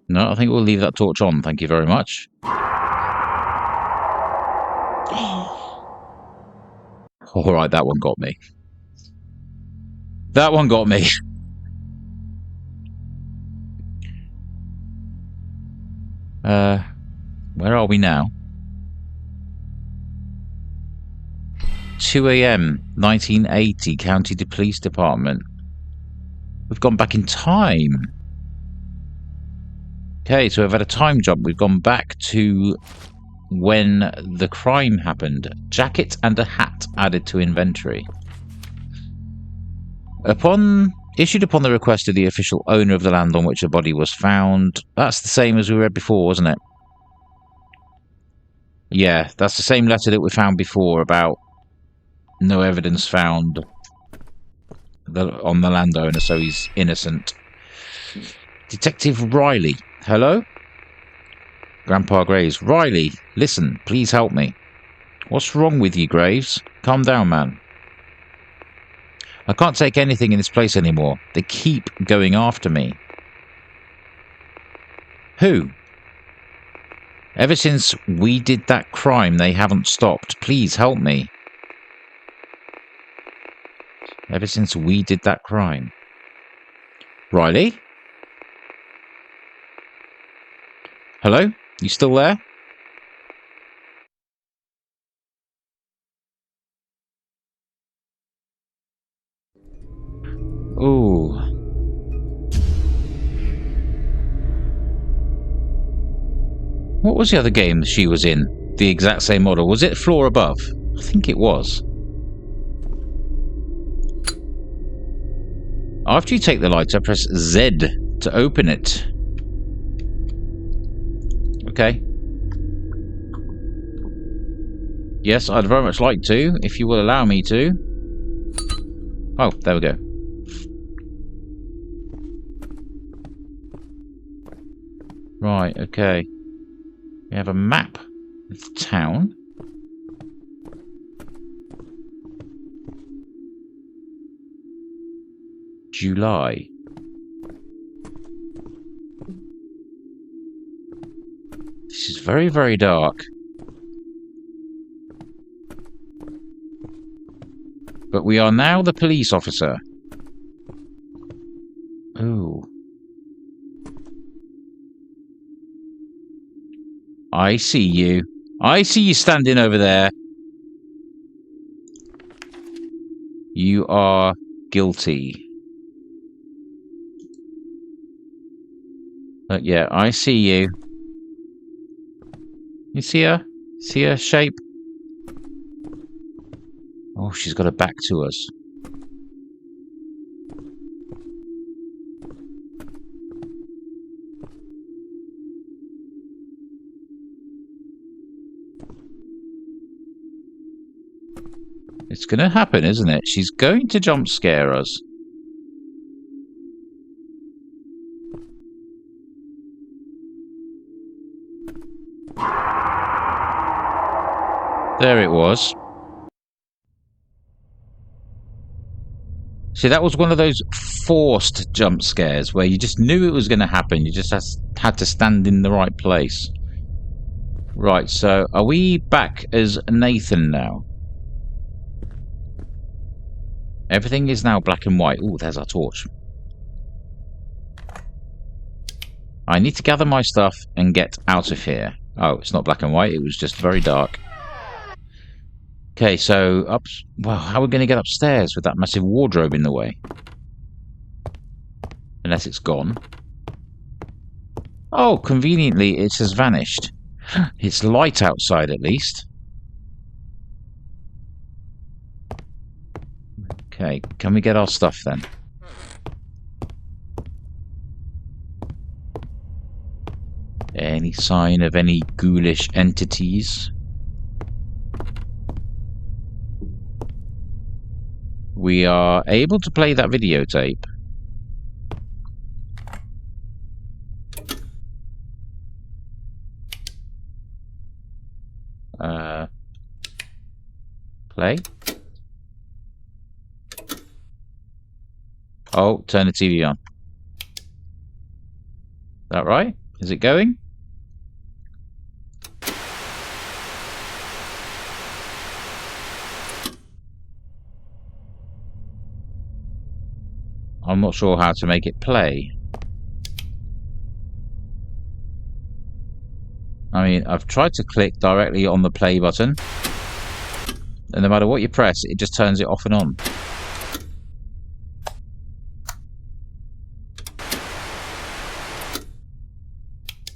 No, I think we'll leave that torch on, thank you very much. Alright, that one got me. That one got me. Where are we now? 2 AM, 1980, County Police Department. We've gone back in time. Okay, so we've had a time jump. We've gone back to when the crime happened. Jacket and a hat added to inventory. Issued upon the request of the official owner of the land on which the body was found. That's the same as we read before, wasn't it? Yeah, that's the same letter that we found before about no evidence found on the landowner, so he's innocent. Detective Riley. Hello? Grandpa Graves. Riley, listen, please help me. What's wrong with you, Graves? Calm down, man. I can't take anything in this place anymore. They keep going after me. Who? Ever since we did that crime, they haven't stopped. Please help me. Ever since we did that crime. Riley? Hello? You still there? Ooh. What was the other game she was in? The exact same model. Was it Floor Above? I think it was. After you take the lighter, press Z to open it. Okay. Yes, I'd very much like to, if you will allow me to. Oh, there we go. Right, okay. We have a map of the town. July. This is very, very dark. But we are now the police officer. Ooh. I see you. I see you standing over there. You are guilty. But yeah, I see you. You see her? See her shape? Oh, she's got her back to us. It's going to happen, isn't it? She's going to jump scare us. There it was. See, that was one of those forced jump scares where you just knew it was going to happen. You just had to stand in the right place. Right, so are we back as Nathan now? Everything is now black and white. Ooh, there's our torch. I need to gather my stuff and get out of here. Oh, it's not black and white. It was just very dark. Okay, so well, how are we going to get upstairs with that massive wardrobe in the way? Unless it's gone. Oh, conveniently, it has vanished. It's light outside, at least. Okay, can we get our stuff then? Any sign of any ghoulish entities? We are able to play that videotape. Play. Oh, turn the TV on. Is that right? Is it going? I'm not sure how to make it play. I mean, I've tried to click directly on the play button, and no matter what you press, it just turns it off and on.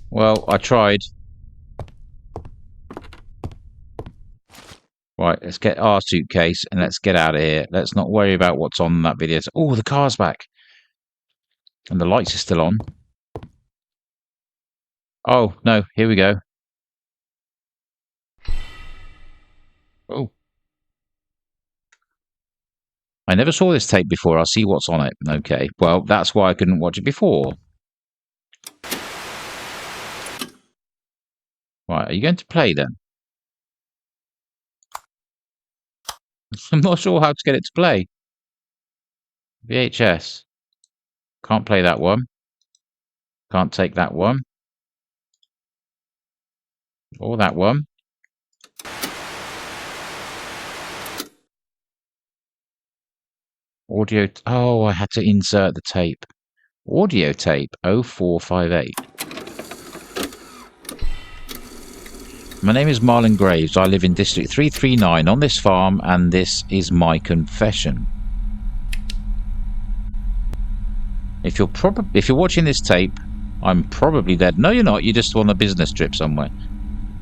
Well, I tried. Right, let's get our suitcase and let's get out of here. Let's not worry about what's on that video. Oh, the car's back. And the lights are still on. Oh, no, here we go. Oh. I never saw this tape before. I'll see what's on it. Okay, well, that's why I couldn't watch it before. Right, are you going to play then? I'm not sure how to get it to play. VHS. Can't play that one. Can't take that one. Or that one. Audio. Oh, I had to insert the tape. Audio tape 0458. My name is Marlon Graves. I live in District 339 on this farm, and this is my confession. If you're watching this tape, I'm probably dead. No, you're not. You're just on a business trip somewhere.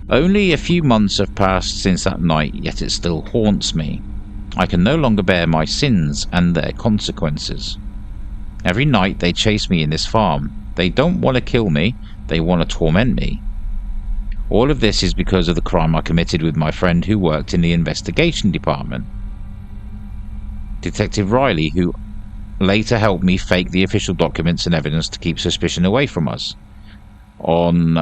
Only a few months have passed since that night, yet it still haunts me. I can no longer bear my sins and their consequences. Every night they chase me in this farm. They don't want to kill me, they want to torment me. All of this is because of the crime I committed with my friend who worked in the investigation department. Detective Riley, who later helped me fake the official documents and evidence to keep suspicion away from us. On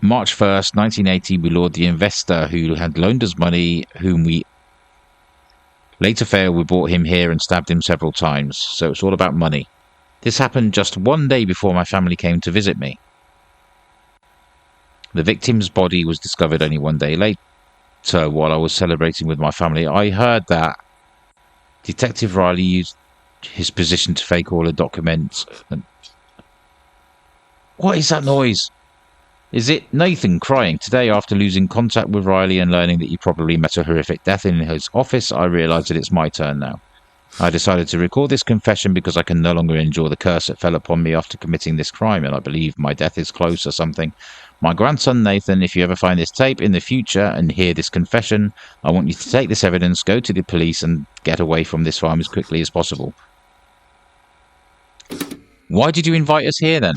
March 1st, 1980, we lured the investor who had loaned us money, whom we later failed. We brought him here and stabbed him several times, so it's all about money. This happened just one day before my family came to visit me. The victim's body was discovered only one day later while I was celebrating with my family. I heard that Detective Riley used his position to fake all the documents. What is that noise? Is it Nathan crying? Today, after losing contact with Riley and learning that he probably met a horrific death in his office, I realised that it's my turn now. I decided to record this confession because I can no longer endure the curse that fell upon me after committing this crime, and I believe my death is close or something. My grandson Nathan, if you ever find this tape in the future and hear this confession, I want you to take this evidence, go to the police, and get away from this farm as quickly as possible. Why did you invite us here then?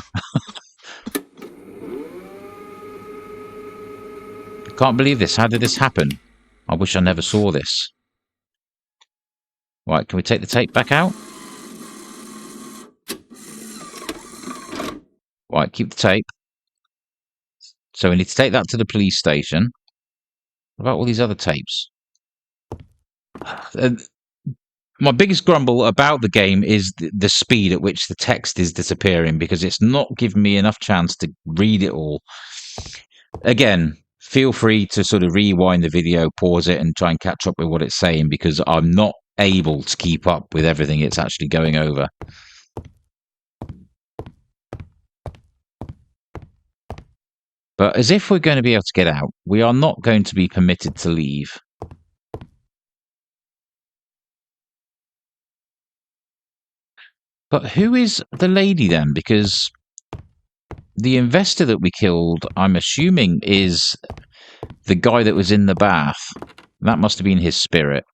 Can't believe this. How did this happen? I wish I never saw this. Right, can we take the tape back out? Right, keep the tape. So we need to take that to the police station. What about all these other tapes? My biggest grumble about the game is the speed at which the text is disappearing, because it's not giving me enough chance to read it all. Again, feel free to sort of rewind the video, pause it, and try and catch up with what it's saying, because I'm not able to keep up with everything it's actually going over. But as if we're going to be able to get out, we are not going to be permitted to leave. But who is the lady then? Because the investor that we killed, I'm assuming, is the guy that was in the bath. That must have been his spirit.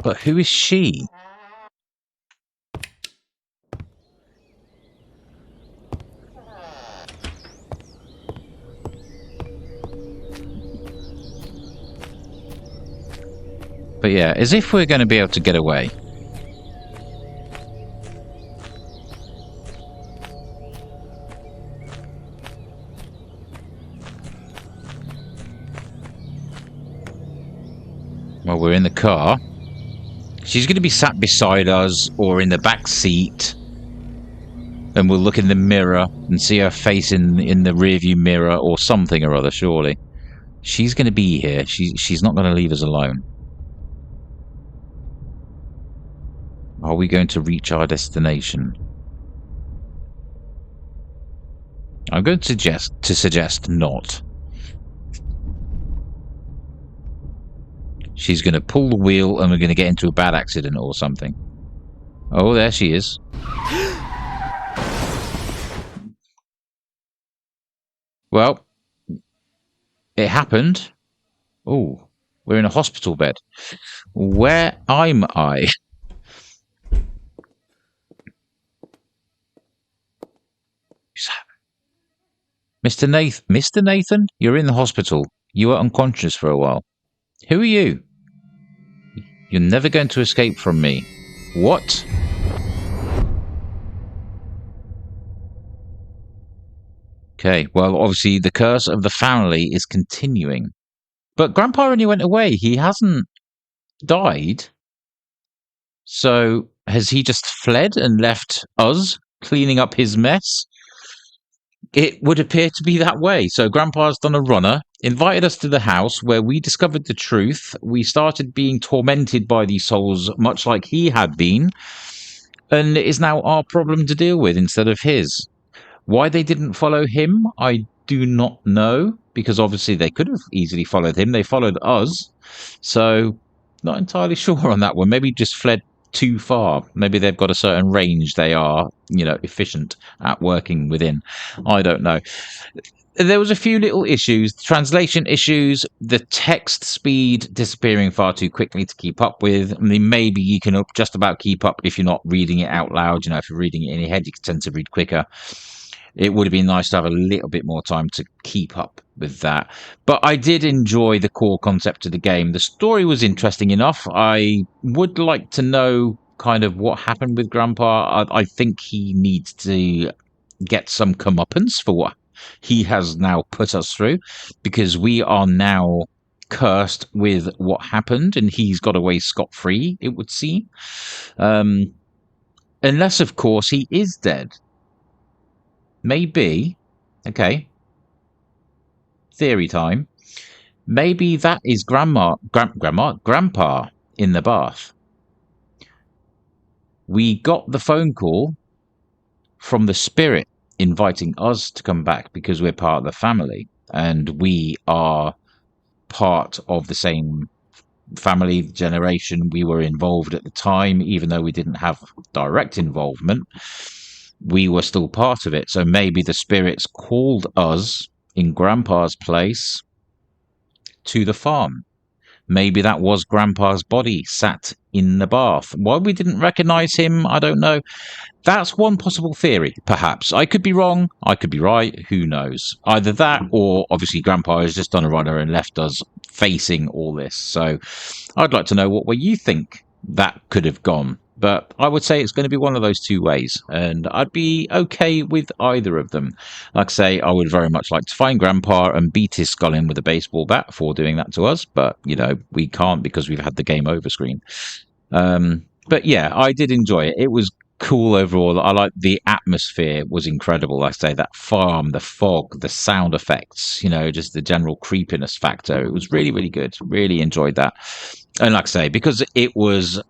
But who is she? But yeah, as if we're going to be able to get away. Well, we're in the car. She's going to be sat beside us or in the back seat. And we'll look in the mirror and see her face in the rearview mirror or something or other, surely. She's going to be here. She's not going to leave us alone. Are we going to reach our destination? I'm going to suggest not. She's going to pull the wheel and we're going to get into a bad accident or something. Oh, there she is. Well, it happened. Oh, we're in a hospital bed. Where am I? Mr. Nathan, you're in the hospital. You were unconscious for a while. Who are you? You're never going to escape from me. What? Okay, well, obviously the curse of the family is continuing. But Grandpa only went away. He hasn't died. So has he just fled and left us cleaning up his mess? It would appear to be that way. So Grandpa's done a runner, invited us to the house where we discovered the truth. We started being tormented by these souls, much like he had been. And it is now our problem to deal with instead of his. Why they didn't follow him, I do not know, because obviously they could have easily followed him. They followed us. So, not entirely sure on that one. Maybe just fled too far. Maybe they've got a certain range they are, efficient at working within. I don't know. There was a few little issues, translation issues, the text speed disappearing far too quickly to keep up with. I mean, maybe you can just about keep up if you're not reading it out loud. If you're reading it in your head, you can tend to read quicker. It would have been nice to have a little bit more time to keep up with that. But I did enjoy the core concept of the game. The story was interesting enough. I would like to know kind of what happened with Grandpa. I think he needs to get some comeuppance for what he has now put us through, because we are now cursed with what happened, and he's got away scot-free, it would seem. Unless, of course, he is dead. Maybe. Okay. Theory time. Maybe that is Grandpa in the bath. We got the phone call from the spirit inviting us to come back because we're part of the family and we are part of the same family generation. We were involved at the time, even though we didn't have direct involvement. We were still part of it. So maybe the spirits called us in Grandpa's place to the farm. Maybe that was Grandpa's body sat in the bath. Why we didn't recognize him, I don't know. That's one possible theory, perhaps. I could be wrong, I could be right, who knows. Either that, or obviously Grandpa has just done a runner and left us facing all this. So I'd like to know what way you think that could have gone. But I would say it's going to be one of those two ways, and I'd be okay with either of them. Like I say, I would very much like to find Grandpa and beat his skull in with a baseball bat for doing that to us, but, we can't because we've had the game over screen. But yeah, I did enjoy it. It was cool overall. I like the atmosphere was incredible. Like I say, that farm, the fog, the sound effects, just the general creepiness factor. It was really, really good. Really enjoyed that. And like I say, because it was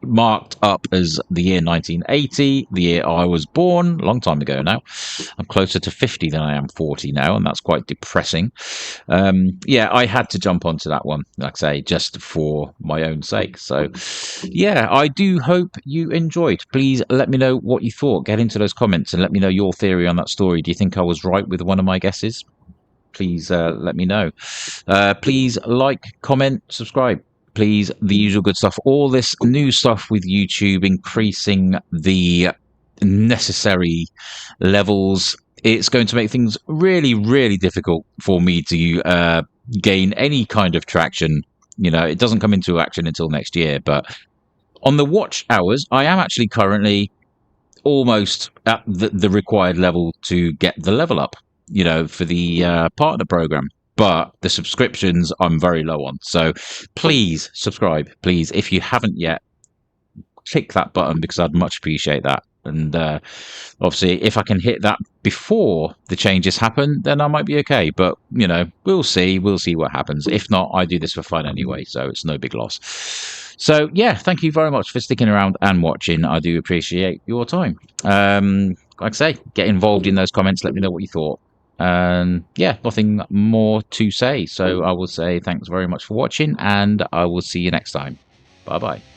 marked up as the year 1980, the year I was born, a long time ago now. I'm closer to 50 than I am 40 now, and that's quite depressing. Yeah, I had to jump onto that one, like I say, just for my own sake. So, yeah, I do hope you enjoyed. Please let me know what you thought. Get into those comments and let me know your theory on that story. Do you think I was right with one of my guesses? Please let me know. Please like, comment, subscribe. Please, the usual good stuff. All this new stuff with YouTube, increasing the necessary levels. It's going to make things really, really difficult for me to gain any kind of traction. It doesn't come into action until next year. But on the watch hours, I am actually currently almost at the required level to get the level up, for the partner program. But the subscriptions I'm very low on. So please subscribe, please. If you haven't yet, click that button because I'd much appreciate that. And obviously, if I can hit that before the changes happen, then I might be okay. But, we'll see. We'll see what happens. If not, I do this for fun anyway, so it's no big loss. So, yeah, thank you very much for sticking around and watching. I do appreciate your time. Like I say, get involved in those comments. Let me know what you thought. And yeah, nothing more to say. So I will say thanks very much for watching, and I will see you next time. Bye bye.